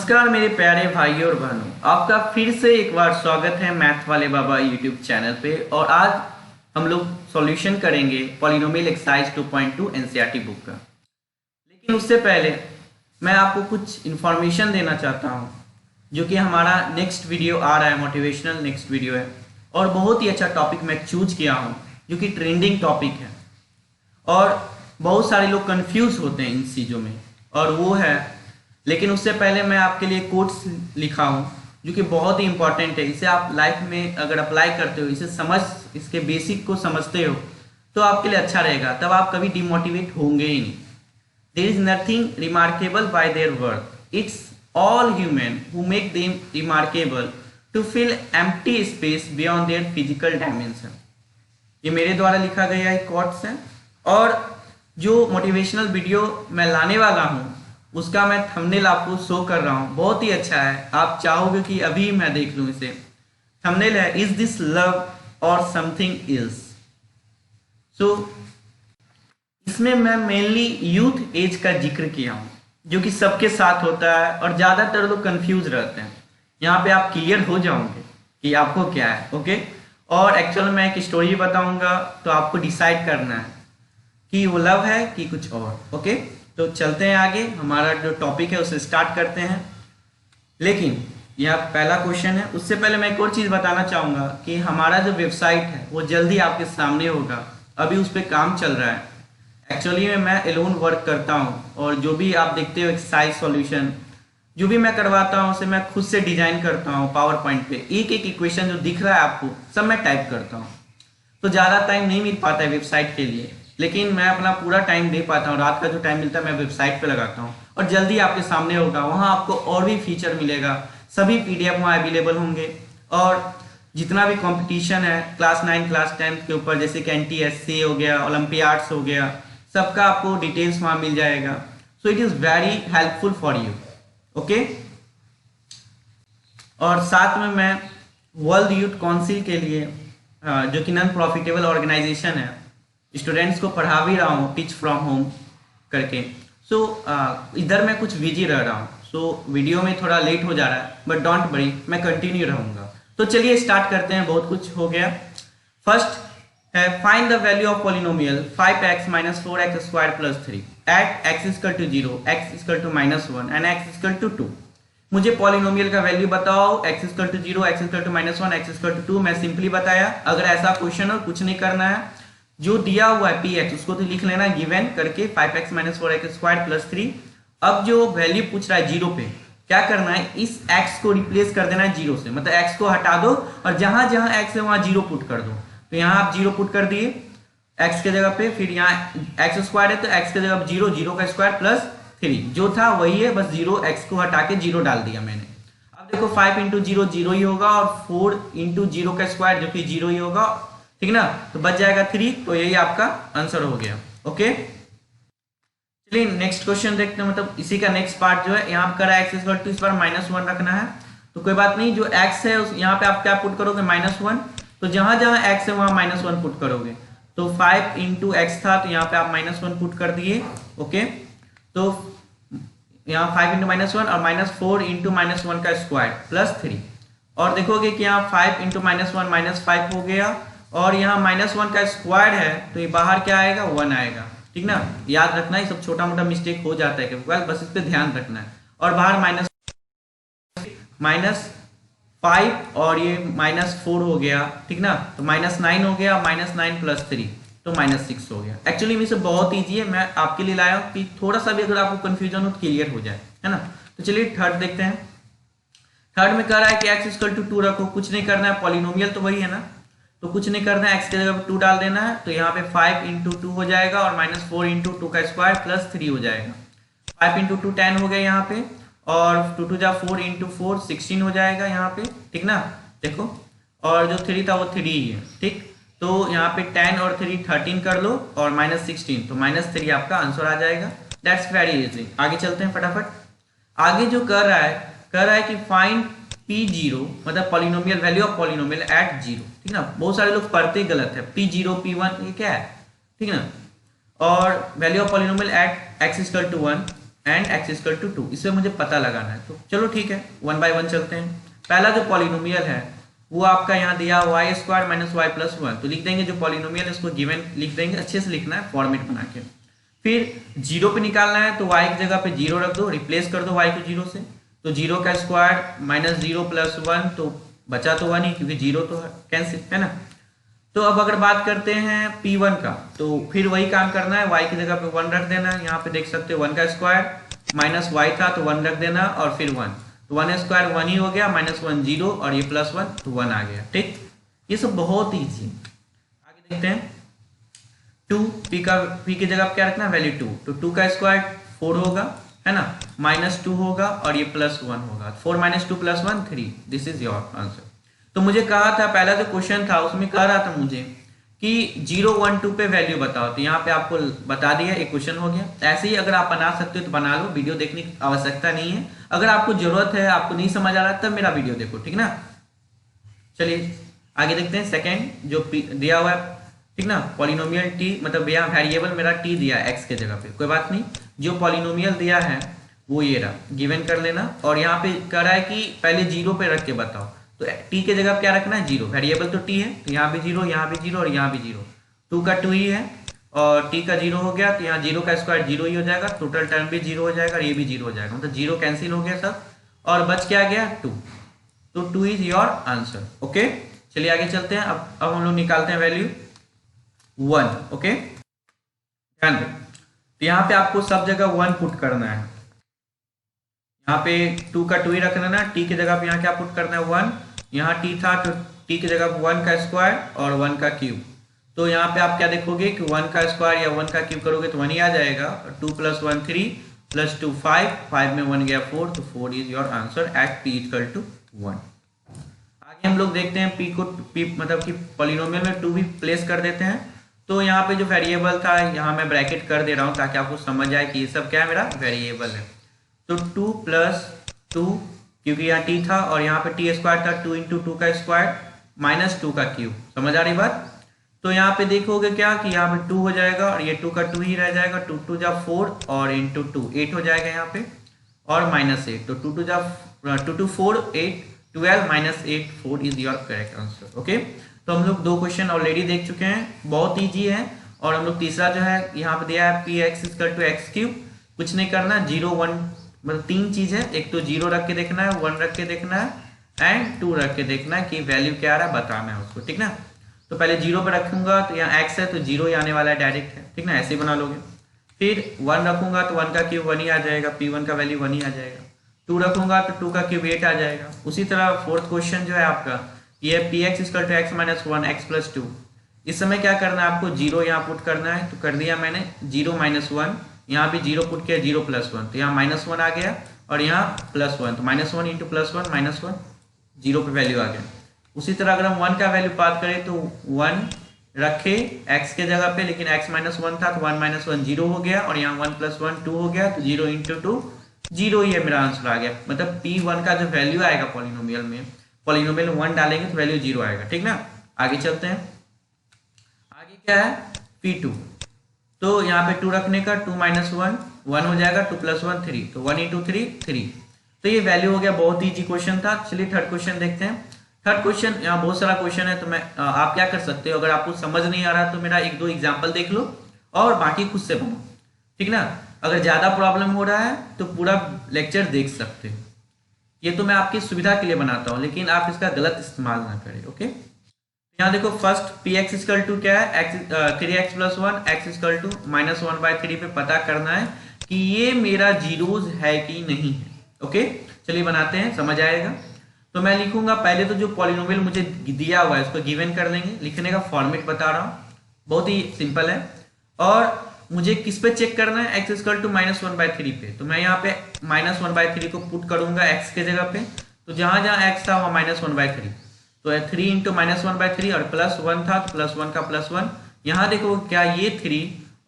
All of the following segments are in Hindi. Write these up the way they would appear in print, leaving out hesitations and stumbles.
नमस्कार मेरे प्यारे भाइयों और बहनों, आपका फिर से एक बार स्वागत है मैथ वाले बाबा यूट्यूब चैनल पे। और आज हम लोग सॉल्यूशन करेंगे पॉलिनोमियल एक्सरसाइज 2.2 एनसीईआरटी बुक का। लेकिन उससे पहले मैं आपको कुछ इन्फॉर्मेशन देना चाहता हूँ, जो कि हमारा नेक्स्ट वीडियो आ रहा है, मोटिवेशनल नेक्स्ट वीडियो है। और बहुत ही अच्छा टॉपिक मैं चूज किया हूँ, जो कि ट्रेंडिंग टॉपिक है और बहुत सारे लोग कंफ्यूज होते हैं इन चीज़ों में, और वो है। लेकिन उससे पहले मैं आपके लिए कोट्स लिखा हूँ, जो कि बहुत ही इंपॉर्टेंट है। इसे आप लाइफ में अगर अप्लाई करते हो, इसके बेसिक को समझते हो, तो आपके लिए अच्छा रहेगा। तब आप कभी डिमोटिवेट होंगे ही नहीं। There is nothing remarkable by their worth, it's all human who make them remarkable to fill empty space beyond their physical dimension. ये मेरे द्वारा लिखा गया एक कोट्स है। और जो मोटिवेशनल वीडियो मैं लाने वाला हूँ, उसका मैं थंबनेल आपको शो कर रहा हूँ। बहुत ही अच्छा है, आप चाहोगे कि अभी मैं देख लूँ इसे। थंबनेल है इज दिस लव और समथिंग इल्स। सो इसमें मैं मेनली यूथ एज का जिक्र किया हूँ, जो कि सबके साथ होता है और ज़्यादातर लोग कंफ्यूज रहते हैं। यहाँ पे आप क्लियर हो जाओगे कि आपको क्या है। ओके, और एक्चुअल में एक स्टोरी बताऊंगा, तो आपको डिसाइड करना है कि वो लव है कि कुछ और। ओके, तो चलते हैं आगे। हमारा जो टॉपिक है उसे स्टार्ट करते हैं। लेकिन यह पहला क्वेश्चन है। उससे पहले मैं एक और चीज़ बताना चाहूँगा कि हमारा जो वेबसाइट है वो जल्दी आपके सामने होगा। अभी उस पर काम चल रहा है। एक्चुअली में मैं एलोन वर्क करता हूँ, और जो भी आप देखते हो एक्सरसाइज सॉल्यूशन जो भी मैं करवाता हूँ, उसे मैं खुद से डिजाइन करता हूँ। पावर पॉइंट पे एक एक इक्वेशन जो दिख रहा है आपको, सब मैं टाइप करता हूँ। तो ज़्यादा टाइम नहीं मिल पाता है वेबसाइट के लिए, लेकिन मैं अपना पूरा टाइम दे पाता हूँ। रात का जो टाइम मिलता है मैं वेबसाइट पे लगाता हूँ, और जल्दी आपके सामने होगा। वहाँ आपको और भी फीचर मिलेगा, सभी पीडीएफ वहाँ अवेलेबल होंगे। और जितना भी कंपटीशन है क्लास 9 क्लास 10 के ऊपर, जैसे कि NTSC हो गया, ओलंपियाड्स हो गया, सबका आपको डिटेल्स वहाँ मिल जाएगा। So it is very helpful for you. Okay, और साथ में मैं वर्ल्ड यूथ काउंसिल के लिए, जो कि नॉन प्रॉफिटेबल ऑर्गेनाइजेशन है, स्टूडेंट्स को पढ़ा भी रहा हूँ टीच फ्रॉम होम करके। सो इधर मैं कुछ बिजी रह रहा हूँ, सो वीडियो में थोड़ा लेट हो जा रहा है, बट डोंट वरी, मैं कंटिन्यू रहूँगा। तो चलिए स्टार्ट करते हैं। बहुत कुछ हो गया। फर्स्ट है find the value of polynomial 5x - 4x² + 3 at x = 0, x = -1 and x = 2। मुझे पॉलिनोमियल का वैल्यू बताओ। x = 0, x = -1, x = 2। मैं सिंपली बताया। अगर ऐसा क्वेश्चन हो, कुछ नहीं करना है, जो दिया हुआ है px उसको तो लिख लेना गिवन करके 5x - 4x² + 3। अब जो वैल्यू पूछ रहा है 0 पे, क्या करना है, इस x को रिप्लेस कर देना है 0 से। मतलब x को हटा दो और जहां जहां x है वहां 0 पुट कर दो। तो यहाँ आप 0 पुट कर दिए x के जगह पे। फिर यहाँ x² है तो x के जगह 0, 0 का स्क्वायर प्लस 3 जो था वही है, बस 0 x को हटा के 0 डाल दिया मैंने। अब देखो 5 × 0 0 ही होगा, और 4 × 0 का स्क्वायर जो कि 0 ही होगा, ठीक ना। तो बच जाएगा 3। तो यही आपका आंसर हो गया। ओके, चलिए नेक्स्ट क्वेश्चन देखते हैं। मतलब इसी का नेक्स्ट पार्ट जो है, यहाँ पर करा x = इस बार -1 रखना है। तो कोई बात नहीं, जो x है यहाँ पे आप क्या पुट करोगे, -1। तो जहां जहां x है वहां -1 पुट करोगे। तो 5 × x था, तो यहाँ पे आप -1 पुट कर दिए। ओके, तो यहाँ 5 × -1 और -4 × -1 का स्क्वायर प्लस 3। और देखोगे कि यहाँ 5 × -1 -5 हो गया, और यहाँ -1 का स्क्वायर है, तो ये बाहर क्या आएगा, 1 आएगा। ठीक ना, याद रखना, ये सब छोटा मोटा मिस्टेक हो जाता है कभी, बस इस पे ध्यान रखना है। और बाहर -5 और ये -4 हो गया, ठीक ना। तो -9 हो गया, -9 + 3 तो -6 हो गया। एक्चुअली में से बहुत ईजी है, मैं आपके लिए लाया हूँ कि थोड़ा सा भी अगर आपको कंफ्यूजन हो तो क्लियर हो जाए, है ना। तो चलिए थर्ड देखते हैं। थर्ड में कह रहा है कि x = 2 रखो। कुछ नहीं करना है, पॉलिनोमियल तो वही है ना, तो कुछ नहीं करना है, x के जगह 2 डाल देना है। तो यहाँ पे 5 × 2 हो जाएगा, और -4 × 2 का स्क्वायर प्लस 3 हो जाएगा। 5 × 2 10 हो गया यहाँ पे, और 2 2 जा 4 × 4 16 हो जाएगा यहाँ पे, ठीक ना। देखो, और जो 3 था वो 3 ही है, ठीक। तो यहाँ पे 10 और 3 13 कर लो, और -16 तो -3 आपका आंसर आ जाएगा। That's very easy. आगे चलते हैं फटाफट। आगे जो कर रहा है कि फाइंड P0, मतलब polynomial value of polynomial at 0, ठीक ना। बहुत सारे लोग पढ़ते ही गलत है, P0 P1 ये क्या है, ठीक ना। और value of polynomial at x = 1, and x equal to 2, इससे मुझे पता लगाना है। तो चलो ठीक है, 1 बाय 1 चलते हैं। पहला जो पॉलिनोमियल है वो आपका यहाँ दिया y square minus y plus 1, तो लिख देंगे जो पॉलिनोमियल है उसको गिवन लिख देंगे, अच्छे से लिखना है फॉर्मेट बना के। फिर जीरो पे निकालना है, तो वाई की जगह पे जीरो रख दो, रिप्लेस कर दो वाई को जीरो से, तो जीरो का स्क्वायर माइनस जीरो प्लस 1, तो बचा तो 1 ही, क्योंकि जीरो तो कैंसिल है ना। तो अब अगर बात करते हैं P1 का, तो फिर वही काम करना है, y की जगह पे 1 रख देना। यहाँ पे देख सकते हो 1 का स्क्वायर माइनस y था तो 1 रख देना, और फिर 1, तो 1 स्क्वायर 1 ही हो गया, माइनस 1 0, और ये प्लस 1 तो 1 आ गया। ठीक, ये सब बहुत ईजी। आगे देखते हैं 2, p की जगह क्या रखना है, वैल्यू 2, तो 2 का स्क्वायर 4 होगा, है ना, माइनस 2 होगा, और ये प्लस 1 होगा, 4 minus 2 plus 1 3, this is your answer. तो मुझे कहा था, पहला जो क्वेश्चन था उसमें कह रहा था मुझे कि 0 1 2 पे वैल्यू बताओ, तो यहाँ पे आपको बता दिया, एक क्वेश्चन हो गया। ऐसे ही अगर आप बना सकते हो तो बना लो, वीडियो देखने की आवश्यकता नहीं है। अगर आपको जरूरत है, आपको नहीं समझ आ रहा तब मेरा वीडियो देखो, ठीक ना। चलिए आगे देखते हैं सेकेंड जो दिया हुआ है, ठीक ना, पॉलिनोमियल टी, मतलब यहाँ वेरिएबल मेरा टी दिया है एक्स के जगह पे, कोई बात नहीं, जो पॉलिनोमियल दिया है वो ये रहा, गिवन कर लेना। और यहाँ पे कह रहा है कि पहले 0 पे रख के बताओ, तो टी के जगह क्या रखना है, 0, वेरिएबल तो टी है, तो यहाँ भी 0, यहाँ भी 0, और यहाँ भी 0, 2 का 2 ही है, और टी का 0 हो गया, तो यहाँ 0 का स्क्वायर 0 ही हो जाएगा, टोटल टर्म भी 0 हो जाएगा, और ये भी 0 हो जाएगा, मतलब 0 कैंसिल हो गया सब, और बच क्या गया 2, तो 2 इज योर आंसर। ओके, चलिए आगे चलते हैं। अब हम लोग निकालते हैं वैल्यू 1। ओके, ध्यान दें, तो यहाँ पे आपको सब जगह 1 पुट करना है, यहाँ पे 2 का 2 ही रख लेना, टी की जगह पे यहाँ क्या पुट करना है 1, यहाँ टी था तो टी की जगह 1 का स्क्वायर और 1 का क्यूब, तो यहाँ पे आप क्या देखोगे कि 1 का स्क्वायर या 1 का क्यूब करोगे तो 1 ही आ जाएगा, 2 + 1 3 + 2 5, 5 में 1 गया 4, तो 4 is your answer at p = 1। आगे हम लोग देखते हैं p को मतलब कि पॉलिनोमियल में 2 भी प्लेस कर देते हैं, तो यहाँ पे जो वेरिएबल था यहाँ मैं ब्रैकेट कर दे रहा हूँ ताकि आपको समझ आए कि ये सब क्या है, मेरा वेरिएबल है। तो 2 + 2, क्योंकि यहाँ टी था और यहाँ पे टी स्क्वायर था, 2 × 2 का स्क्वायर माइनस 2 का क्यूब, समझ आ रही बात। तो यहाँ पे देखोगे क्या कि यहाँ पे 2 हो जाएगा, और ये 2 का 2 ही रह जाएगा, 2 × 2 = 4, और × 2 8 हो जाएगा यहाँ पे, और -8, तो 2 × 2 = 4 8 12 -8 4 is your correct answer. Okay, तो हम लोग 2 क्वेश्चन ऑलरेडी देख चुके हैं, बहुत ईजी है। और हम लोग तीसरा जो है यहाँ पे दिया है px = x³, कुछ नहीं करना, 0 1 मतलब 3 चीज है, एक तो 0 रख के देखना है, 1 रख के देखना है, एंड 2 रख के देखना है कि वैल्यू क्या आ रहा है, बताना है उसको, ठीक ना। तो पहले 0 पे रखूंगा तो यहाँ x है तो 0 ही आने वाला है डायरेक्ट, है ठीक ना, ऐसे ही बना लोगे। फिर 1 रखूंगा तो 1 का क्यूब 1 ही आ जाएगा, p1 का वैल्यू 1 ही आ जाएगा। 2 रखूंगा तो 2 का क्यूब 8 आ जाएगा। उसी तरह फोर्थ क्वेश्चन जो है आपका ये px = x - 1 x + 2, इस समय क्या करना है आपको, 0 यहाँ पुट करना है, तो कर दिया मैंने, 0 - 1, यहाँ भी 0 पुट किया, 0 + 1, तो यहाँ -1 आ गया, और यहाँ +1, तो -1 × +1 -1, 0 पे वैल्यू आ गया। उसी तरह अगर हम 1 का वैल्यू बात करें तो 1 रखे x के जगह पे, लेकिन x - 1 था तो 1 - 1 0 हो गया, और यहाँ 1 + 1 2 हो गया, तो 0 × 2 0 ही है मेरा आंसर आ गया। मतलब p1 का जो वैल्यू आएगा पॉलिनोमियल में 1 डालेंगे तो वैल्यू 0 आएगा, ठीक ना। आगे चलते हैं, आगे क्या है p2, तो यहाँ पे 2 रखने का, 2 - 1 1 हो जाएगा, 2 + 1 3, तो 1 × 3 3, तो ये वैल्यू हो गया। बहुत ईजी क्वेश्चन था। चलिए थर्ड क्वेश्चन देखते हैं। थर्ड क्वेश्चन, यहाँ बहुत सारा क्वेश्चन है, तो मैं आप क्या कर सकते हो, अगर आपको समझ नहीं आ रहा तो मेरा 1-2 एग्जाम्पल देख लो और बाकी खुद से बनाओ, ठीक ना। अगर ज्यादा प्रॉब्लम हो रहा है तो पूरा लेक्चर देख सकते हो, ये तो मैं आपकी सुविधा के लिए बनाता हूँ, लेकिन आप इसका गलत इस्तेमाल ना करें। ओके, यहाँ देखो फर्स्ट px = क्या है, 3x + 1 x = -1/3 पे पता करना है कि ये मेरा जीरोज है कि नहीं है। ओके, चलिए बनाते हैं, समझ आएगा। तो मैं लिखूंगा, पहले तो जो पॉलिनोमियल मुझे दिया हुआ है उसको गिवन कर लेंगे, लिखने का फॉर्मेट बता रहा हूँ, बहुत ही सिंपल है। और मुझे किस पे चेक करना है, x = -1/3 पे, तो मैं यहाँ पे -1/3 को पुट करूंगा x के जगह पे, तो जहां जहां x था वहां -1/3, तो 3 × -1/3, और +1 था तो +1 का +1, यहाँ देखो क्या ये 3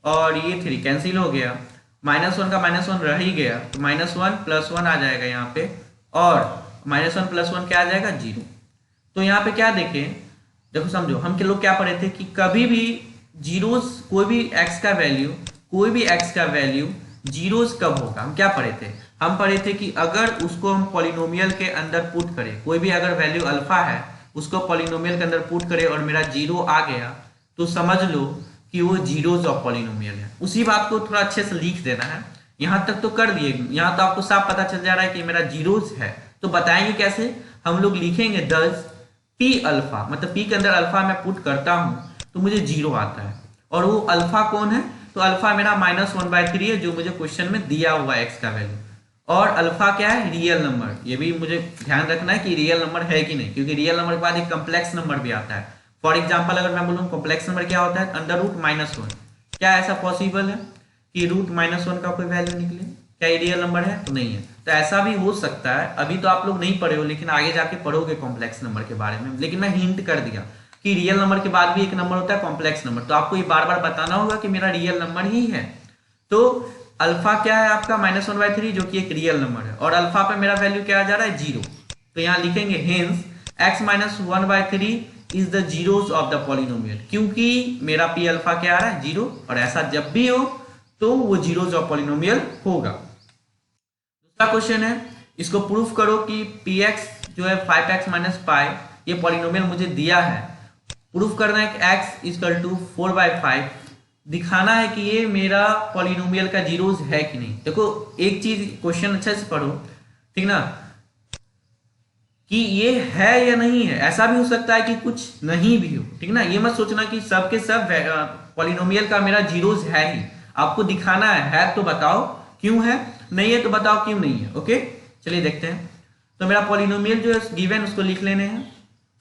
और ये 3 कैंसिल हो गया, -1 का -1 रह ही गया, तो -1 + 1 आ जाएगा यहाँ पे, और -1 + 1 क्या आ जाएगा 0। तो यहाँ पे क्या देखें, देखो समझो, हम के लोग क्या पढ़े थे कि कभी भी जीरोस, कोई भी x का वैल्यू जीरोस कब होगा। हम क्या पढ़े थे, हम पढ़े थे कि अगर उसको हम पॉलिनोमियल के अंदर पुट करें, कोई भी अगर वैल्यू अल्फा है उसको पॉलिनोमियल के अंदर पुट करें और मेरा जीरो आ गया तो समझ लो कि वो जीरोस ऑफ पॉलिनोमियल है। उसी बात को थोड़ा अच्छे से लिख देना है। यहाँ तक तो कर दिए, यहाँ तो आपको साफ पता चल जा रहा है कि मेरा जीरोस है। तो बताएंगे कैसे, हम लोग लिखेंगे दस पी अल्फा, मतलब पी के अंदर अल्फा मैं पुट करता हूँ तो मुझे जीरो आता है। और वो अल्फा कौन है, तो अल्फा मेरा -1/3 है जो मुझे क्वेश्चन में दिया हुआ है एक्स का वैल्यू। और अल्फा क्या है, रियल नंबर। ये भी मुझे ध्यान रखना है कि रियल नंबर है कि नहीं, क्योंकि रियल नंबर के बाद एक कम्प्लेक्स नंबर भी आता है। फॉर एग्जाम्पल अगर मैं बोलूँ कॉम्प्लेक्स नंबर क्या होता है, √-1। क्या ऐसा पॉसिबल है कि √-1 का कोई वैल्यू निकले? क्या ये रियल नंबर है? तो नहीं है। तो ऐसा भी हो सकता है, अभी तो आप लोग नहीं पढ़े हो लेकिन आगे जाके पढ़ोगे कॉम्प्लेक्स नंबर के बारे में। लेकिन मैं हिंट कर दिया कि रियल नंबर के बाद भी एक नंबर होता है कॉम्प्लेक्स नंबर, तो आपको ये बार बार बताना होगा कि मेरा रियल नंबर ही है। तो अल्फा क्या है आपका -1/3 जो कि एक रियल नंबर है, और अल्फा पे मेरा वैल्यू क्या आ जा रहा है, जीरो। तो यहाँ लिखेंगे hence x -1/3 is the zeros of the polynomial, क्योंकि मेरा पी अल्फा क्या आ रहा है, जीरो। और ऐसा जब भी हो तो वो जीरोस ऑफ पॉलिनोमियल होगा। दूसरा क्वेश्चन है, इसको प्रूफ करो कि px जो है 5x - पाई ये पॉलिनोमियल मुझे दिया है। प्रूफ करना है कि x = 4/5, दिखाना है कि ये मेरा पॉलिनोमियल का जीरोस है कि नहीं। देखो एक चीज, क्वेश्चन अच्छे से पढ़ो, ठीक ना, कि ये है या नहीं है। ऐसा भी हो सकता है कि कुछ नहीं भी हो, ठीक ना। ये मत सोचना कि सब के सब पॉलिनोमियल का मेरा जीरोस है ही। आपको दिखाना है तो बताओ क्यों है, नहीं है तो बताओ क्यों नहीं है। ओके, चलिए देखते हैं। तो मेरा पॉलिनोमियल जो है गिवन उसको लिख लेने हैं,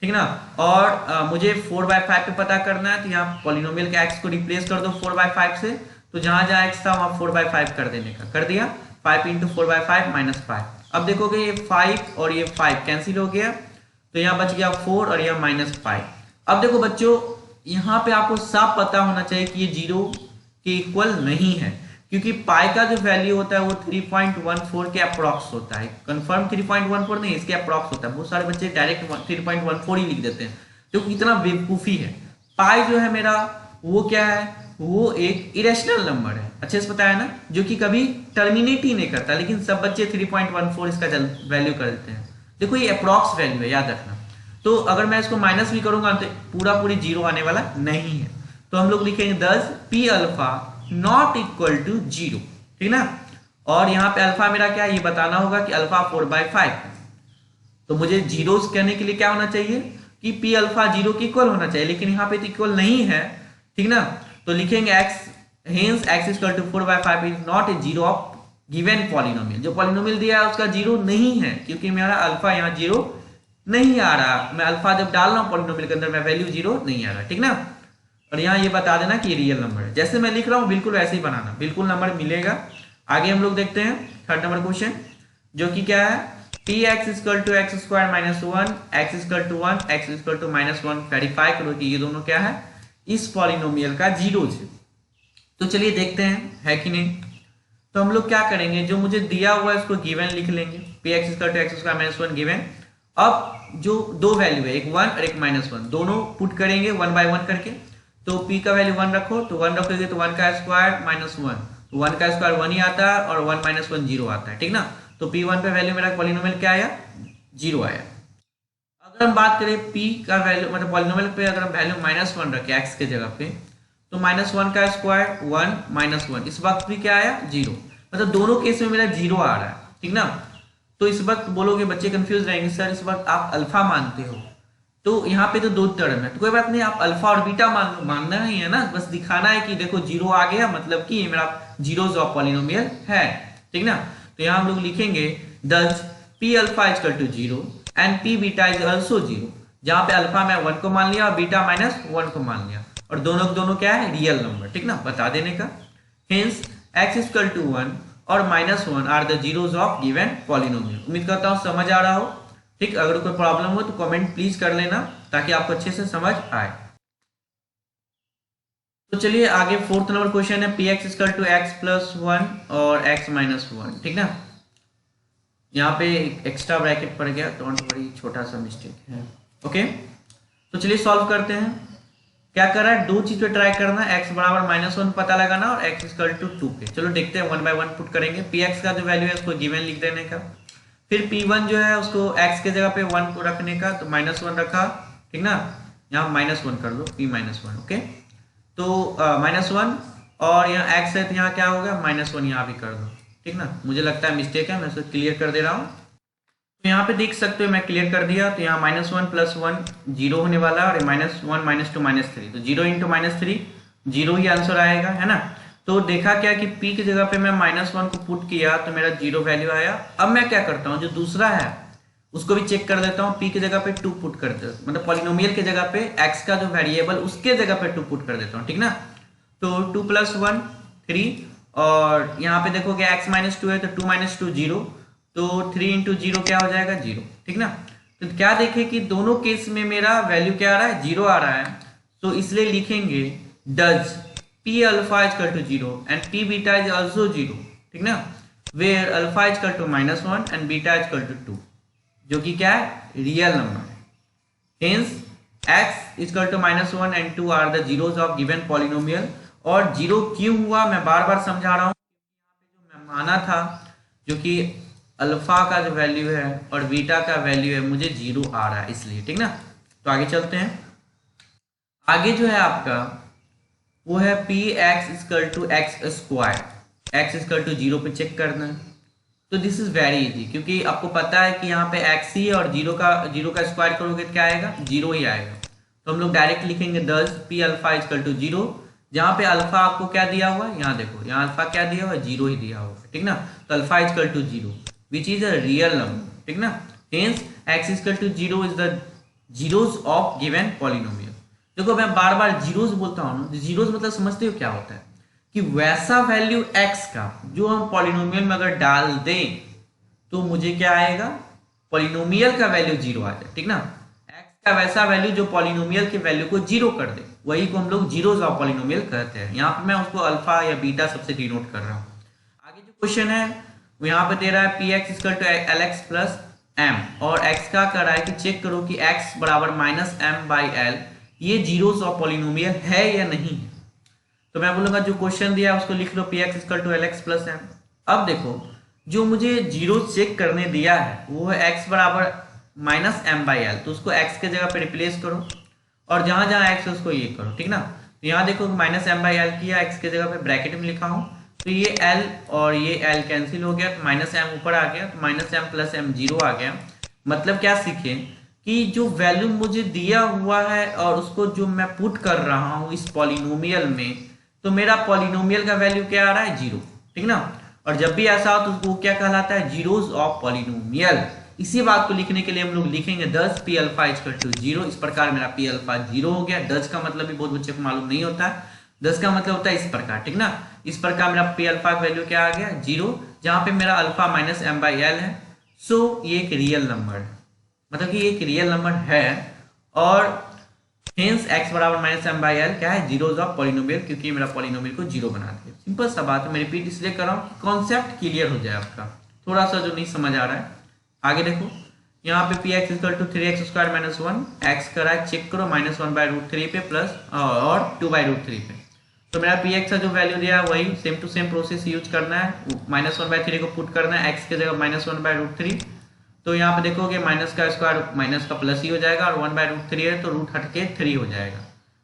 ठीक ना। और मुझे 4/5 पे पता करना है, तो यहाँ पॉलिनोमियल के x को रिप्लेस कर दो 4/5 से। तो जहां जहां x था वहां 4/5 कर देने का, कर दिया। 5 × 4/5 - 5। अब देखोगे ये 5 और ये 5 कैंसिल हो गया, तो यहाँ बच गया 4 और यहाँ -5। अब देखो बच्चों, यहाँ पे आपको साफ पता होना चाहिए कि ये जीरो के इक्वल नहीं है, क्योंकि पाई का जो वैल्यू होता है वो 3.14 के अप्रॉक्स होता है। कंफर्म 3.14 नहीं, इसके अप्रॉक्स होता है। बहुत सारे बच्चे डायरेक्ट 3.14 ही लिख देते हैं, जो कितना बेवकूफी है। पाई जो है मेरा वो क्या है, वो एक इरेशनल नंबर है, अच्छे से पता है ना, जो कि कभी टर्मिनेट ही नहीं करता। लेकिन सब बच्चे 3.14 इसका वैल्यू कर देते हैं। देखो ये अप्रॉक्स वैल्यू है, याद रखना। तो अगर मैं इसको माइनस भी करूंगा तो पूरी जीरो आने वाला नहीं है। तो हम लोग लिखेंगे 10 P alpha not equal to zero, ठीक ना। और यहाँ पे अल्फा मेरा क्या है ये बताना होगा कि अल्फा 4/5। तो मुझे जीरोस कहने के लिए क्या होना चाहिए कि पी अल्फा जीरो के इक्वल होना चाहिए, लेकिन यहाँ पे तो इक्वल नहीं है, ठीक ना। तो लिखेंगे x hence x = 4/5 is not a zero of given polynomial. जो पॉलिनोमियल दिया है उसका जीरो नहीं है, क्योंकि मेरा अल्फा यहाँ जीरो नहीं आ रहा। मैं अल्फा जब डाल रहा हूँ पॉलिनोमियल के अंदर मैं वैल्यू जीरो नहीं आ रहा, ठीक ना। और यहाँ ये बता देना कि ये रियल नंबर है, जैसे मैं लिख रहा हूँ बिल्कुल वैसे ही बनाना, बिल्कुल नंबर मिलेगा। आगे हम लोग देखते हैं थर्ड नंबर क्वेश्चन, जो कि क्या है, px = x² - 1, x = 1, x = -1 verify करो कि ये दोनों क्या है, इस पॉलिनोमियल का जीरोस है। तो चलिए देखते हैं है कि नहीं। तो हम लोग क्या करेंगे, जो मुझे दिया हुआ है उसको गिवन लिख लेंगे, px = x² - 1 गिवन। अब जो दो वैल्यू है, एक 1 और एक -1, दोनों पुट करेंगे 1 by 1 करके। तो p का वैल्यू 1 रखो, तो 1 रखोगे तो 1 का स्क्वायर -1, तो 1 का स्क्वायर 1 ही आता है और 1 - 1 0 आता है, ठीक ना। तो p1 पे वैल्यू मेरा पॉलिनोमियल क्या आया, 0 आया। अगर हम बात करें p का वैल्यू, मतलब पॉलिनोमियल पे अगर हम वैल्यू -1 रखें x के जगह पे, तो -1 का स्क्वायर 1 - 1, इस वक्त भी क्या आया, 0। मतलब दोनों केस में मेरा 0 आ रहा है, ठीक ना। तो इस वक्त बोलोगे बच्चे कंफ्यूज रहेंगे, सर इस वक्त आप अल्फा मानते हो, तो यहाँ पे तो दो टर्म है, तो कोई बात नहीं, आप अल्फा और बीटा मान लो, मानना ही है ना, बस दिखाना है कि देखो 0 आ गया, मतलब कि ये मेरा जीरोस ऑफ पॉलिनोमियल है, ठीक ना। तो यहाँ हम लोग लिखेंगे thus p alpha = 0 and p beta is also 0, जहां पे अल्फा मैं 1 को मान लिया और बीटा -1 को मान लिया, और दोनों क्या है, रियल नंबर, ठीक ना, बता देने का। हेंस x = 1 और -1 are the zeros of given polynomial. उम्मीद करता हूं समझ आ रहा हो, ठीक। अगर कोई प्रॉब्लम हो तो कमेंट प्लीज कर लेना, ताकि आपको अच्छे से समझ आए। तो चलिए आगे फोर्थ नंबर क्वेश्चन है, px = x + 1 और x - 1, ठीक ना। यहाँ पे एक्स्ट्रा ब्रैकेट पड़ गया, डोंट वरी, छोटा सा मिस्टेक है, ओके। तो चलिए सॉल्व करते हैं। क्या कर रहा है, दो चीज पे ट्राई करना है, x बराबर -1 पता लगाना और x इक्वल टू 2 पे। चलो देखते हैं, 1 बाय 1 पुट करेंगे। px का जो वैल्यू है उसको गिवन लिख देने का, फिर p1 जो है उसको x के जगह पे 1 को रखने का, तो -1 रखा, ठीक ना, यहाँ -1 कर लो, p-1, ओके। तो -1 और यहाँ x है तो यहाँ क्या होगा, -1 यहाँ भी कर दो, ठीक ना। मुझे लगता है मिस्टेक है, मैं इसे क्लियर कर दे रहा हूँ। तो यहाँ पे देख सकते हो मैं क्लियर कर दिया, तो यहाँ -1 + 1 0 होने वाला है, और -1 -2 -3, तो 0 × -3 0 ही आंसर आएगा, है ना। तो देखा क्या कि p की जगह पे मैं -1 को पुट किया तो मेरा 0 वैल्यू आया। अब मैं क्या करता हूँ, जो दूसरा है उसको भी चेक कर देता हूँ, p की जगह पे 2 पुट कर देता हूँ, मतलब पॉलिनोमियल के जगह पे x का जो वेरिएबल उसके जगह पे 2 पुट कर देता हूँ, ठीक ना। तो 2 + 1 3, और यहाँ पे देखोगे x - 2 है तो 2 - 2 0, तो 3 × 0 क्या हो जाएगा, 0, ठीक ना। तो क्या देखें कि दोनों केस में मेरा वैल्यू क्या आ रहा है, 0 आ रहा है। तो इसलिए लिखेंगे does p alpha equal to 0 and p beta is also 0, ठीक ना, where alpha equal to -1 and beta equal to 2, जो कि क्या है, रियल नंबर है। Hence x equal to -1 and 2 are the zeros of given polynomial. और 0 क्यों हुआ, मैं बार बार समझा रहा हूँ, जो मैं माना था, जो कि अल्फा का जो वैल्यू है और बीटा का वैल्यू है मुझे 0 आ रहा है, इसलिए, ठीक ना। तो आगे चलते हैं। आगे जो है आपका वो है px equal to x², x equal to 0 पे चेक करना है। तो दिस इज वेरी इजी, क्योंकि आपको पता है कि यहाँ पे x ही है और 0 का स्क्वायर करोगे तो क्या आएगा, 0 ही आएगा। तो हम लोग डायरेक्ट लिखेंगे दस p अल्फा इक्वल टू 0, जहाँ पे अल्फा आपको क्या दिया हुआ है, यहाँ देखो, यहाँ अल्फा क्या दिया हुआ है, 0 ही दिया हुआ है, ठीक ना। तो alpha equal to 0 which is a real number, ठीक ना। Hence x equal to 0 is the zeros of given polynomial. देखो मैं बार बार जीरोस बोलता हूँ ना, जीरोस मतलब समझते हो क्या होता है, कि वैसा वैल्यू x का जो हम पॉलिनोमियल में अगर डाल दें तो मुझे क्या आएगा, पॉलिनोमियल का वैल्यू 0 आ जाए, ठीक ना। x का वैसा वैल्यू जो पॉलिनोमियल के वैल्यू को 0 कर दे, वही को हम लोग जीरोस ऑफ पॉलिनोमियल कहते हैं। यहाँ पे मैं उसको अल्फा या बीटा सबसे डिनोट कर रहा हूँ। आगे जो क्वेश्चन है वो यहाँ पे दे रहा है px equal to lx plus m, और x का कर रहा है कि चेक करो कि x बराबर -m/l ये जीरोस ऑफ पॉलिनोमियल है या नहीं है। तो मैं बोलूंगा जो क्वेश्चन दिया है उसको लिख लो, px equal to lx plus m। अब देखो जो मुझे जीरो चेक करने दिया है वो है x बराबर -m/l, तो उसको x के जगह पे रिप्लेस करो, और जहां जहां x है उसको ये करो, ठीक ना। तो यहाँ देखो -m/l किया, x के जगह पे ब्रैकेट में लिखा हूँ, तो ये l और ये l कैंसिल हो गया, तो -m ऊपर आ गया, तो -m + m 0 आ गया। मतलब क्या सीखे कि जो वैल्यू मुझे दिया हुआ है और उसको जो मैं पुट कर रहा हूँ इस पॉलिनोमियल में, तो मेरा पॉलिनोमियल का वैल्यू क्या आ रहा है, 0, ठीक ना। और जब भी ऐसा हो तो उसको क्या कहलाता है, जीरोस ऑफ पॉलिनोमियल। इसी बात को लिखने के लिए हम लोग लिखेंगे दस p अल्फा इक्वल टू 0। इस प्रकार मेरा p अल्फा 0 हो गया। दस का मतलब भी बहुत बच्चे को मालूम नहीं होता है, दस का मतलब होता है इस प्रकार, ठीक ना। इस प्रकार मेरा p अल्फा का वैल्यू क्या आ गया, 0, जहां पे मेरा अल्फा -m/l है। सो ये एक रियल नंबर है, मतलब कि एक रियल नंबर है, और हेंस x बराबर -m/l क्या है, जीरोस ऑफ पॉलिनोमियल, क्योंकि मेरा पॉलिनोमियल को 0 बना दिया। सिंपल सा बात है, मैं रिपीट इसलिए कर रहा हूँ कि कॉन्सेप्ट क्लियर हो जाए आपका, थोड़ा सा जो नहीं समझ आ रहा है। आगे देखो यहाँ पे px equal to 3x² - 1, x करा है, चेक करो -1/√3 पे प्लस और 2/√3 पे। तो मेरा px का जो वैल्यू दिया है वही same to same process use करना है, -1/3 को पुट करना है x के जगह -1/√3। तो यहाँ पे देखोगे माइनस का स्क्वायर माइनस का प्लस ही हो जाएगा, और 1/√3 है तो रूट हट के 3 हो जाएगा।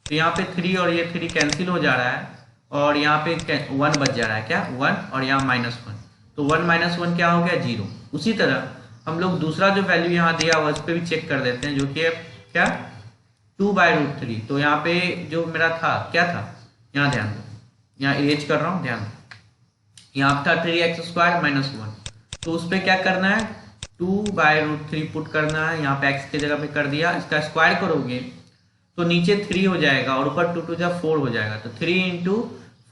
तो यहाँ पे 3 और ये 3 कैंसिल हो जा रहा है, और यहाँ पे 1 बच जा रहा है, क्या 1, और यहाँ -1, तो 1 - 1 क्या हो गया, 0। उसी तरह हम लोग दूसरा जो वैल्यू यहाँ दिया हुआ उस पर भी चेक कर देते हैं, जो कि क्या 2/√3। तो यहाँ पे जो मेरा था क्या था, यहाँ ध्यान दो, यहाँ इरेज कर रहा हूँ, ध्यान दो, यहाँ था 3x² - 1, तो उस पर क्या करना है, 2/√3 पुट करना है, यहाँ पे x के जगह पे कर दिया, इसका स्क्वायर करोगे तो नीचे 3 हो जाएगा और ऊपर 2 2 4 हो जाएगा, तो 3 ×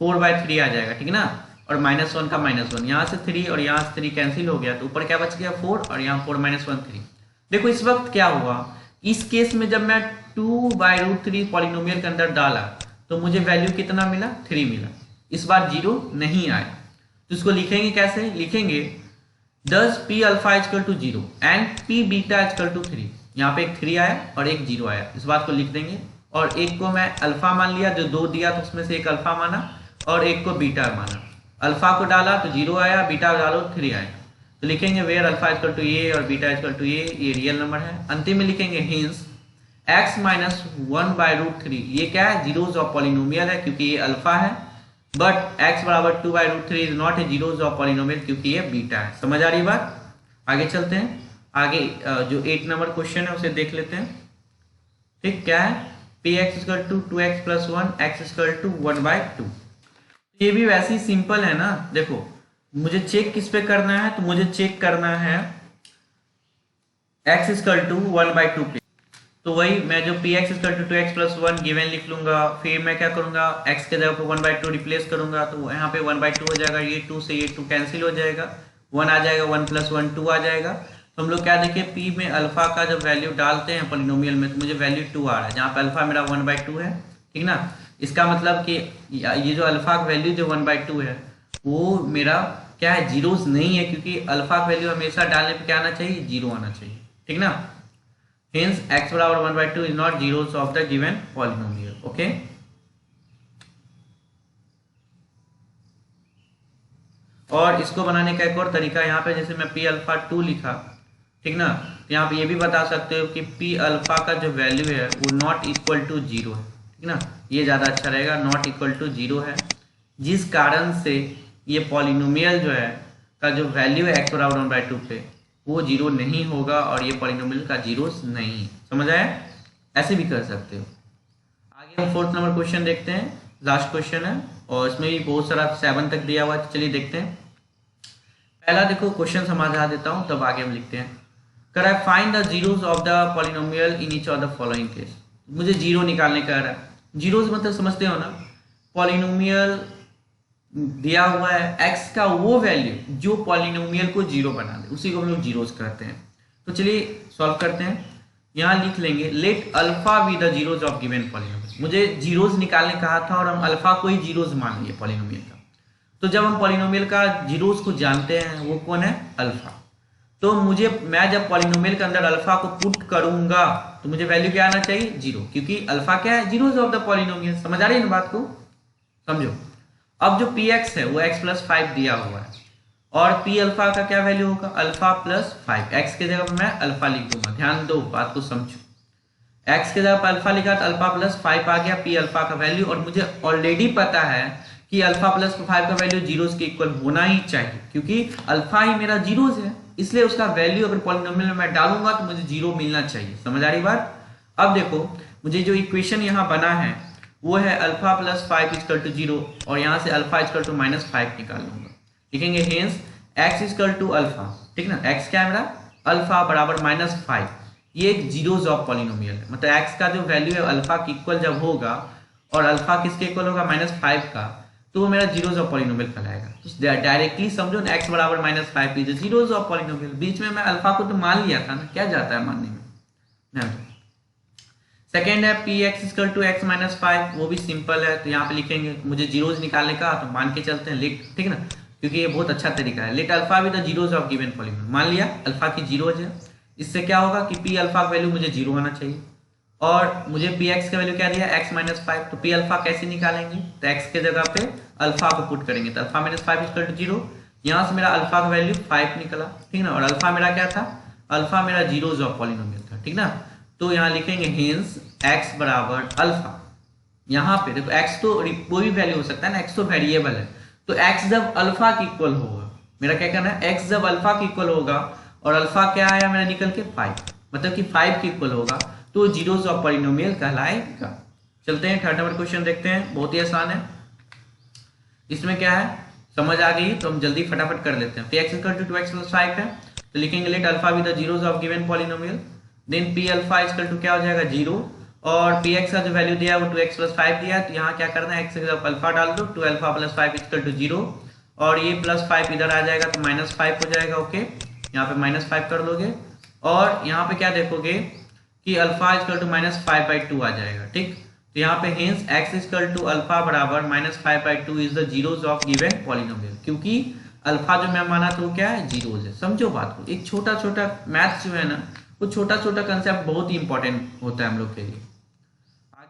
4/3 आ जाएगा, ठीक ना। और -1 का -1, यहाँ से 3 और यहाँ से 3 कैंसिल हो गया, तो ऊपर क्या बच गया 4, और यहाँ 4 - 1 3। देखो इस वक्त क्या हुआ, इस केस में जब मैं 2/√3 पॉलिनोमियल के अंदर डाला तो मुझे वैल्यू कितना मिला, 3 मिला। इस बार 0 नहीं आया, तो इसको लिखेंगे कैसे, लिखेंगे दस p alpha equal to 0 and p beta equal to 3। यहाँ पे एक 3 आया और एक 0 आया, इस बात को लिख देंगे और एक को मैं अल्फा मान लिया, जो 2 दिया तो उसमें से एक अल्फा माना और एक को बीटा माना। अल्फा को डाला तो 0 आया, बीटा डालो 3 आएगा। तो लिखेंगे वेयर अल्फा इक्वल टू ए और बीटा इक्वल टू ये रियल नंबर है। अंतिम में लिखेंगे हिंस x माइनस 1/√3, ये क्या है, जीरोज ऑफ पॉलिनोमियल है क्योंकि ये अल्फा है, बट x बराबर 2/√3 is not a zeros of polynomial क्योंकि ये बीटा है। समझ आ रही बात? आगे चलते हैं, आगे जो 8 नंबर क्वेश्चन है उसे देख लेते हैं। ठीक, क्या है, px equal to 2x plus 1 x equal to 1/2। ये भी वैसे ही सिंपल है ना। देखो मुझे चेक किस पे करना है, तो मुझे चेक करना है x इक्वल टू 1/2 पे। तो वही मैं जो px equal to 2x plus 1 given लिख लूंगा, फिर मैं क्या करूंगा, x के जगह पे 1/2 रिप्लेस करूंगा, तो यहाँ पे 1/2 हो जाएगा, ये 2 से ये 2 कैंसिल हो जाएगा, 1 आ जाएगा, 1 प्लस 1 2 आ जाएगा। तो हम लोग क्या देखिए, p में अल्फा का जब वैल्यू डालते हैं पॉलिनोमियल में, तो मुझे वैल्यू 2 आ रहा है, जहाँ पे अल्फा मेरा 1/2 है। ठीक ना, इसका मतलब कि ये जो अल्फा का वैल्यू जो 1/2 है वो मेरा क्या है, जीरोस नहीं है, क्योंकि अल्फा का वैल्यू हमेशा डालने पे क्या आना चाहिए, 0 आना चाहिए। ठीक ना, hence x बराबर 1/2 is not zeros of the given polynomial. Okay, और इसको बनाने का एक और तरीका, यहाँ पे जैसे मैं p अल्फा 2 लिखा, ठीक ना, तो यहाँ पे ये भी बता सकते हो कि p अल्फा का जो वैल्यू है वो नॉट इक्वल टू 0 है। ठीक ना, ये ज़्यादा अच्छा रहेगा, नॉट इक्वल टू 0 है, जिस कारण से ये पॉलिनोमियल जो है का जो वैल्यू है x बराबर 1/2 पे वो 0 नहीं होगा और ये पॉलिनोमियल का जीरोस नहीं। समझ आया? ऐसे भी कर सकते हो। आगे हम 4th नंबर क्वेश्चन देखते हैं, लास्ट क्वेश्चन है और इसमें भी बहुत सारा 7 तक दिया हुआ है। चलिए देखते हैं। पहला देखो क्वेश्चन समझा देता हूँ, तब आगे हम लिखते हैं। कर I find the zeros of the polynomial in each of the following case. मुझे जीरो निकालने का है। जीरोस मतलब समझते हो ना, पॉलिनोमियल दिया हुआ है x का वो वैल्यू जो पॉलिनोमियल को 0 बना दे, उसी को हम लोग जीरोस कहते हैं। तो चलिए सॉल्व करते हैं। यहाँ लिख लेंगे let alpha be the zeros of given polynomial. मुझे जीरोस निकालने कहा था और हम अल्फा को ही जीरोस मान लिए पॉलिनोमियल का। तो जब हम पॉलिनोमियल का जीरोस को जानते हैं, वो कौन है, अल्फा। तो मैं जब पॉलिनोमियल के अंदर अल्फा को पुट करूंगा तो मुझे वैल्यू क्या आना चाहिए, 0, क्योंकि अल्फा क्या है, जीरोस ऑफ द पॉलिनोमियल। समझ आ रही है ना बात को? समझो। अब जो px है वो x प्लस 5 दिया हुआ है और p अल्फा का क्या वैल्यू होगा, अल्फा प्लस 5। x के जगह पर मैं अल्फा लिख दूंगा, ध्यान दो बात को समझो। x के जगह पर अल्फा लिखा तो अल्फा प्लस 5 आ गया p अल्फा का वैल्यू, और मुझे ऑलरेडी पता है कि अल्फा प्लस 5 का वैल्यू जीरोस के इक्वल होना ही चाहिए, क्योंकि अल्फा ही मेरा जीरोस है, इसलिए उसका वैल्यू अगर पॉलिनोमियल में मैं डालूंगा तो मुझे 0 मिलना चाहिए। समझ आ रही बात? अब देखो मुझे जो इक्वेशन यहाँ बना है वो है अल्फा प्लस 5 इक्वल टू 0, और यहाँ से अल्फा इक्वल टू -5 निकाल लूंगा। लिखेंगे hence x equal to alpha. ठीक ना, x क्या है मेरा, अल्फा बराबर -5। ये एक जीरोस ऑफ पॉलिनोमियल है, मतलब x का जो वैल्यू है अल्फा के इक्वल जब होगा और अल्फा किसके इक्वल होगा, -5 का, तो वो मेरा जीरोस ऑफ पॉलिनोमियल कहलाएगा। तो डायरेक्टली समझो ना, x बराबर -5 इज जीरोस ऑफ पॉलिनोमियल। बीच में मैं अल्फा को तो मान लिया था ना, क्या जाता है मानने में। सेकेंड है px equal to x minus 5, वो भी सिंपल है। तो यहाँ पे लिखेंगे, मुझे जीरोस निकालने का तो मान के चलते हैं लेट, ठीक है ना, क्योंकि ये बहुत अच्छा तरीका है। Late alpha with the zeros of given polynomial. मान लिया अल्फा की जीरोस है, इससे क्या होगा कि p अल्फा का वैल्यू मुझे 0 आना चाहिए, और मुझे px का वैल्यू क्या दिया, x माइनस 5। तो p अल्फा कैसे निकालेंगे, तो x के जगह पे अल्फा को पुट करेंगे, तो अल्फा माइनस 5 इक्वल टू 0। यहाँ से मेरा अल्फा का वैल्यू 5 निकला, ठीक ना, और अल्फा मेरा क्या था, अल्फा मेरा जीरोस ऑफ पॉलिनोमियल था। ठीक ना, तो यहाँ लिखेंगे हेंस x बराबर अल्फा। यहाँ पे देखो x तो कोई भी वैल्यू हो सकता है ना, x तो वेरिएबल है, तो x जब अल्फा की इक्वल होगा, मेरा क्या करना है, x जब अल्फा की इक्वल होगा और अल्फा क्या आया मेरा निकल के 5, मतलब कि 5 की इक्वल होगा, तो जीरोस ऑफ पॉलिनोमियल कहलाएगा। चलते हैं थर्ड नंबर क्वेश्चन देखते हैं, बहुत ही आसान है। इसमें क्या है, समझ आ गई तो हम जल्दी फटाफट कर लेते हैं। px equal to 2x plus 5 है, तो लिखेंगे let alpha with the zeros of given polynomial. Then p alpha equal to क्या हो जाएगा, 0, और px का जो वैल्यू दिया है वो 2x प्लस 5 दिया है, तो यहाँ क्या करना है, x के जगह अल्फा डाल दो, 2 अल्फा प्लस 5 इक्वल टू 0, और ये प्लस 5 इधर आ जाएगा तो -5 हो जाएगा। ओके, यहाँ पे -5 कर दोगे, और यहाँ पे क्या देखोगे कि अल्फा इक्वल टू -5/2 आ जाएगा। ठीक, तो यहाँ पे hence x equal to alpha बराबर -5/2 is the zeros of given polynomial, क्योंकि अल्फा जो मैं माना था वो क्या है, जीरोस है। समझो बात को, एक छोटा छोटा मैथ्स जो है ना, वो छोटा छोटा कंसेप्ट बहुत ही इंपॉर्टेंट होता है हम लोग के लिए।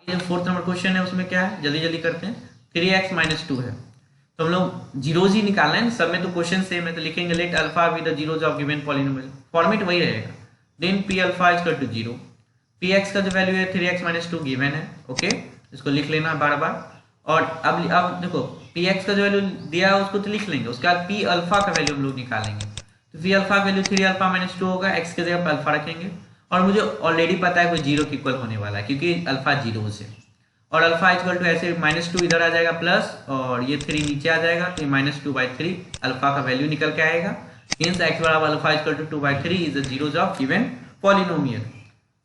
आगे जो 4th नंबर क्वेश्चन है उसमें क्या है, जल्दी जल्दी करते हैं। 3x माइनस 2 है, तो हम लोग जीरोज ही निकालना है, सब में तो क्वेश्चन सेम है, तो लिखेंगे let alpha with the zeros of given polynomial, format वही रहेगा। Then P alpha is equal to 0, P x का जो वैल्यू है 3x माइनस 2 गिवन है, ओके, इसको लिख लेना बार बार। और अब देखो पी एक्स का जो वैल्यू दिया है उसको तो लिख लेंगे, उसके बाद पी अल्फा का वैल्यू हम लोग निकालेंगे, तो पी अल्फा का वैल्यू 3 अल्फा माइनस 2 होगा, एक्स की जगह पर अल्फा रखेंगे, और मुझे ऑलरेडी पता है कोई जीरो के इक्वल होने वाला है क्योंकि अल्फा जीरो से, और अल्फा इक्वल टू ऐसे -2 इधर आ जाएगा प्लस, और ये 3 नीचे आ जाएगा, तो -2/3 अल्फा का वैल्यू निकल के आएगा। मींस x बराबर alpha equal to 2/3 is the zeros of given polynomial.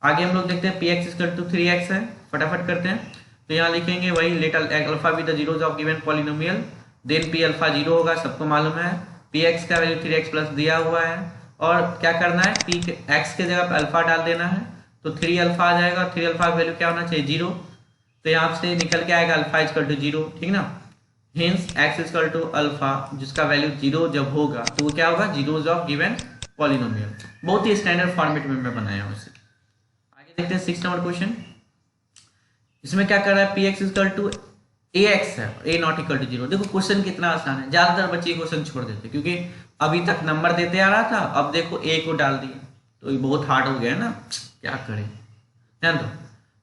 आगे हम लोग देखते हैं P x equal to 3x है, फटाफट करते हैं, तो यहाँ लिखेंगे वही let alpha with the zeros of given polynomial, then P alpha 0 होगा, सबको मालूम है, पी एक्स का वैल्यू 3x प्लस दिया हुआ है, और क्या करना है, पी एक्स के जगह पर अल्फा डाल देना है, तो 3 अल्फा आ जाएगा, 3 अल्फा का वैल्यू क्या होना चाहिए 0, तो यहाँ से निकल के आएगा अल्फा इक्वल टू 0, ठीक ना। Hence x equal to alpha जिसका वैल्यू 0 जब होगा तो वो क्या होगा, जीरोज ऑफ गिवन पॉलिनोमियल। बहुत ही स्टैंडर्ड फॉर्मेट में मैं बनाया हूँ इसे। आगे देखते हैं 6 नंबर क्वेश्चन, इसमें क्या कर रहा है, P x equal to a x है, ए नॉट इक्वल टू 0। देखो क्वेश्चन कितना आसान है, ज्यादातर बच्चे क्वेश्चन छोड़ देते क्योंकि अभी तक नंबर देते आ रहा था, अब देखो ए को डाल दिया तो ये बहुत हार्ड हो गया ना, क्या करें, ध्यान दो।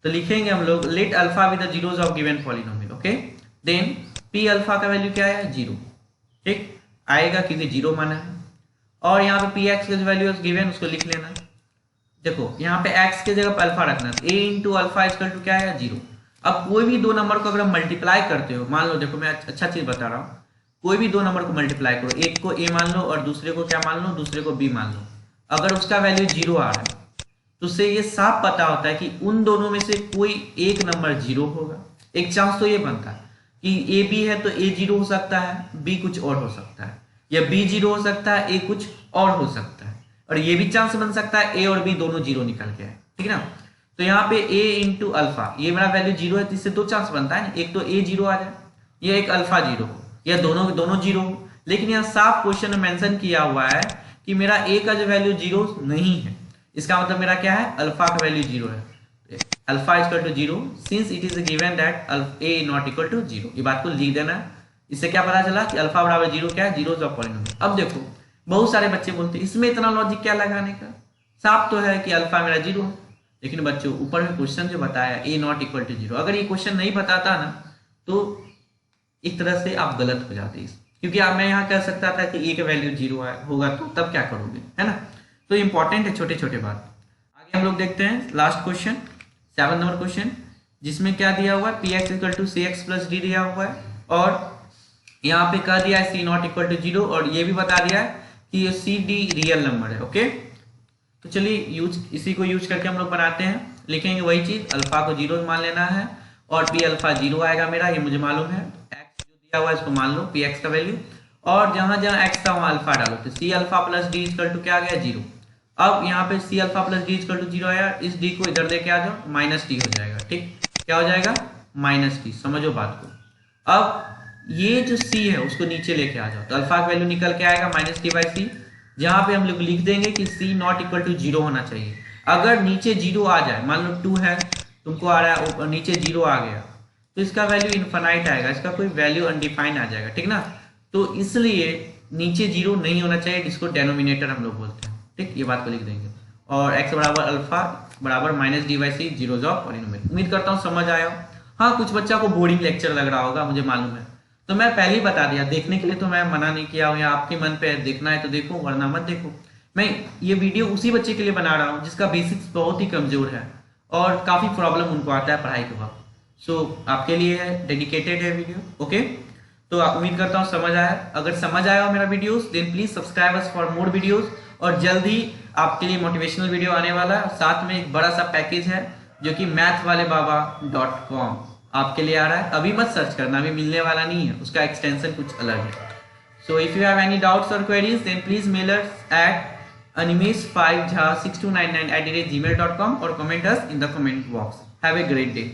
तो लिखेंगे हम लोग let alpha with the zeros of given polynomial, okay, then P alpha का वैल्यू क्या है 0, ठीक आएगा क्योंकि 0 माना है, और यहाँ पे पी एक्स का जो वैल्यू गिवन उसको लिख लेना। देखो यहाँ पे एक्स के जगह पर अल्फा रखना, ए इंटू अल्फा इक्वल टू क्या है 0। अब कोई भी दो नंबर को अगर मल्टीप्लाई करते हो, मान लो देखो मैं अच्छा चीज बता रहा हूँ, कोई भी दो नंबर को मल्टीप्लाई करो, एक को ए मान लो और दूसरे को क्या मान लो, दूसरे को बी मान लो, अगर उसका वैल्यू 0 आ रहा है तो उससे ये साफ पता होता है कि उन दोनों में से कोई एक नंबर 0 होगा। एक चांस तो ये बनता है कि ए बी है तो ए 0 हो सकता है, बी कुछ और हो सकता है, या बी 0 हो सकता है, ए कुछ और हो सकता है, और ये भी चांस बन सकता है ए और बी दोनों 0 निकल के आए, ठीक है ना। तो यहाँ पे a इंटू अल्फा, ये मेरा वैल्यू 0 है, तो इससे दो चांस बनता है ना, एक तो a 0 आ जाए या एक अल्फा 0 हो, या दोनों 0 हो। लेकिन यहाँ साफ क्वेश्चन में मेंशन किया हुआ है कि मेरा a का जो वैल्यू 0 नहीं है, इसका मतलब मेरा क्या है, अल्फा का वैल्यू 0 है, alpha equal to 0 since it is given that a not equal to 0। ये बात को लिख देना, इससे क्या पता चला कि अल्फा बराबर 0 क्या है, जीरोज ऑफ पॉलिनोमियल। अब देखो बहुत सारे बच्चे बोलते हैं इसमें इतना लॉजिक क्या लगाने का, साफ तो है कि अल्फा मेरा 0 है, लेकिन बच्चों ऊपर में क्वेश्चन जो बताया ए नॉट इक्वल टू 0, अगर ये क्वेश्चन नहीं बताता ना तो एक तरह से आप गलत हो जाते, क्योंकि आप मैं यहाँ कह सकता था कि ए का वैल्यू 0 होगा, तो तब क्या करोगे, है ना। तो इंपॉर्टेंट है छोटे छोटे बात। आगे हम लोग देखते हैं लास्ट क्वेश्चन 7 नंबर क्वेश्चन, जिसमें क्या दिया हुआ है, P x equal to c x plus d दिया हुआ है, और यहाँ पे कह दिया है सी नॉट इक्वल टू 0, और ये भी बता दिया है कि ये सी डी रियल नंबर है, ओके। तो चलिए इसी को यूज करके हम लोग बनाते हैं, लिखेंगे वही चीज, अल्फा को 0 मान लेना है, और पी अल्फा 0 आएगा मेरा, ये मुझे मालूम है, एक्स जो दिया हुआ है इसको मान लो पी एक्स का वैल्यू, और जहां जहां एक्स था वहां अल्फा डालो, तो c alpha plus d equal to क्या आ गया 0। अब यहाँ पे c alpha plus d equal to 0 आया, इस डी को इधर लेके आ जाओ, माइनस डी हो जाएगा, ठीक क्या हो जाएगा, माइनस डी, समझो बात को। अब ये जो सी है उसको नीचे लेके आ जाओ, तो अल्फा का वैल्यू निकल के आएगा -d/c, जहां पे हम लोग लिख देंगे कि c नॉट इक्वल टू 0 होना चाहिए। अगर नीचे 0 आ जाए, मान लो 2 है तुमको आ रहा है और नीचे 0 आ गया, तो इसका वैल्यू इनफाइनाइट आएगा, इसका कोई वैल्यू अनडिफाइंड आ जाएगा, ठीक ना। तो इसलिए नीचे 0 नहीं होना चाहिए, जिसको डेनोमिनेटर हम लोग बोलते हैं, ठीक, ये बात को लिख देंगे, और x बराबर अल्फा बराबर -d/c जीरोज ऑफ पॉलिनोमियल। उम्मीद करता हूँ समझ आया हो। हाँ कुछ बच्चा को बोरिंग लेक्चर लग रहा होगा, मुझे मालूम है, तो मैं पहले ही बता दिया, देखने के लिए तो मैं मना नहीं किया हूँ, या आपके मन पे देखना है तो देखो वरना मत देखो। मैं ये वीडियो उसी बच्चे के लिए बना रहा हूँ जिसका बेसिक्स बहुत ही कमजोर है और काफी प्रॉब्लम उनको आता है पढ़ाई के वक्त। सो आपके लिए है, डेडिकेटेड है वीडियो, ओके। तो उम्मीद करता हूँ समझ आया। अगर समझ आया हो मेरा videos then please subscribe us for more videos, और जल्द ही आपके लिए मोटिवेशनल वीडियो आने वाला है। साथ में एक बड़ा सा पैकेज है जो कि mathwalebaba.com आपके लिए आ रहा है, अभी मत सर्च करना, अभी मिलने वाला नहीं है, उसका एक्सटेंशन कुछ अलग है। So if you have any doubts और queries then please mail us at animesh5jha6299@gmail.com or comment us in the comment box. Have a great day.